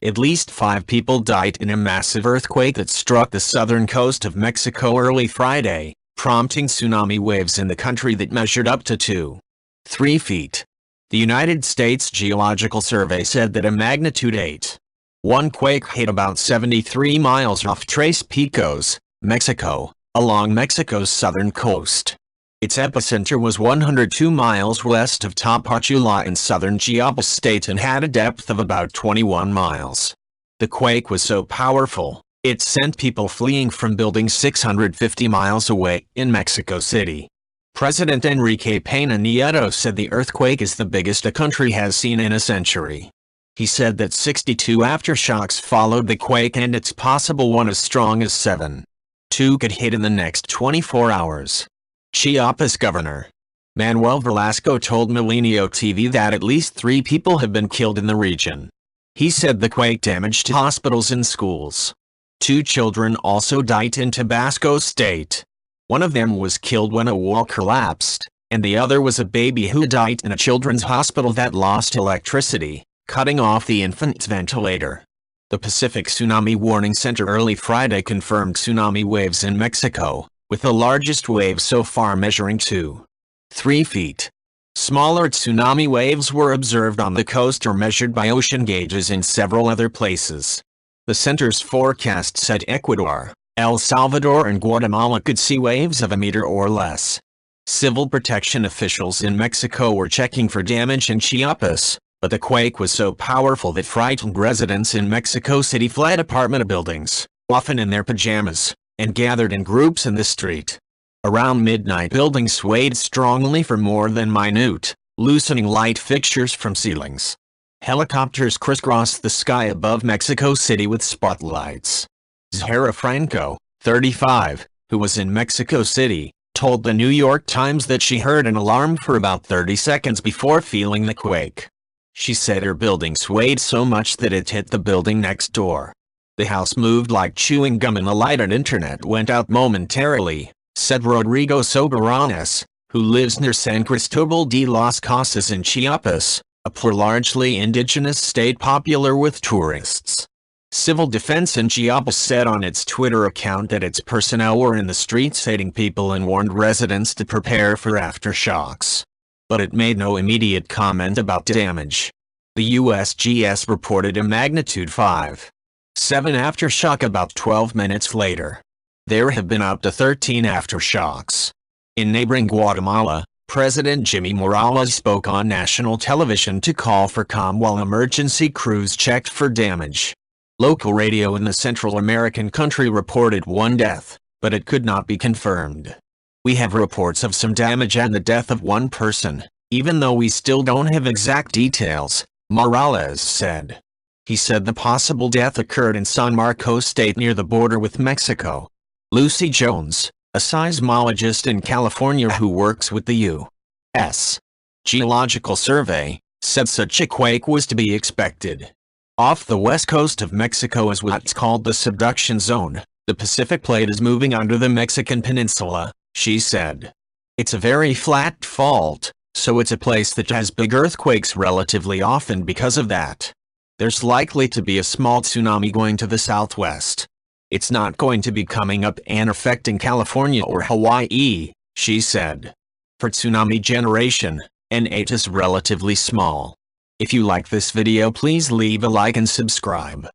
At least 5 people died in a massive earthquake that struck the southern coast of Mexico early Friday, prompting tsunami waves in the country that measured up to 2.3 feet. The United States Geological Survey said that a magnitude 8.1 quake hit about 73 miles off Tres Picos, Mexico, along Mexico's southern coast. Its epicenter was 102 miles west of Tapachula in southern Chiapas state and had a depth of about 21 miles. The quake was so powerful, it sent people fleeing from buildings 650 miles away in Mexico City. President Enrique Peña Nieto said the earthquake is the biggest the country has seen in a century. He said that 62 aftershocks followed the quake and it's possible one as strong as 7.2 could hit in the next 24 hours. Chiapas Governor Manuel Velasco told Milenio TV that at least 3 people have been killed in the region. He said the quake damaged hospitals and schools. 2 children also died in Tabasco State. One of them was killed when a wall collapsed, and the other was a baby who died in a children's hospital that lost electricity, cutting off the infant's ventilator. The Pacific Tsunami Warning Center early Friday confirmed tsunami waves in Mexico, with the largest wave so far measuring 2.3 feet. Smaller tsunami waves were observed on the coast or measured by ocean gauges in several other places. The center's forecast said Ecuador, El Salvador and Guatemala could see waves of a meter or less. Civil protection officials in Mexico were checking for damage in Chiapas, but the quake was so powerful that frightened residents in Mexico City fled apartment buildings, often in their pajamas, and gathered in groups in the street. Around midnight, buildings swayed strongly for more than a minute, loosening light fixtures from ceilings. Helicopters crisscrossed the sky above Mexico City with spotlights. Zahara Franco, 35, who was in Mexico City, told the New York Times that she heard an alarm for about 30 seconds before feeling the quake. She said her building swayed so much that it hit the building next door. The house moved like chewing gum and the light and internet went out momentarily, said Rodrigo Soberanes, who lives near San Cristobal de las Casas in Chiapas, a poor largely indigenous state popular with tourists. Civil Defense in Chiapas said on its Twitter account that its personnel were in the streets aiding people and warned residents to prepare for aftershocks. But it made no immediate comment about damage. The USGS reported a magnitude 5.7 aftershock about 12 minutes later. There have been up to 13 aftershocks. In neighboring Guatemala, President Jimmy Morales spoke on national television to call for calm while emergency crews checked for damage. Local radio in the Central American country reported 1 death, but it could not be confirmed. We have reports of some damage and the death of 1 person, even though we still don't have exact details, Morales said. He said the possible death occurred in San Marcos State near the border with Mexico. Lucy Jones, a seismologist in California who works with the U.S. Geological Survey, said such a quake was to be expected. Off the west coast of Mexico is what's called the subduction zone. The Pacific plate is moving under the Mexican peninsula, she said. It's a very flat fault, so it's a place that has big earthquakes relatively often because of that. There's likely to be a small tsunami going to the southwest. It's not going to be coming up and affecting California or Hawaii, she said. For tsunami generation, N8 is relatively small. If you like this video, please leave a like and subscribe.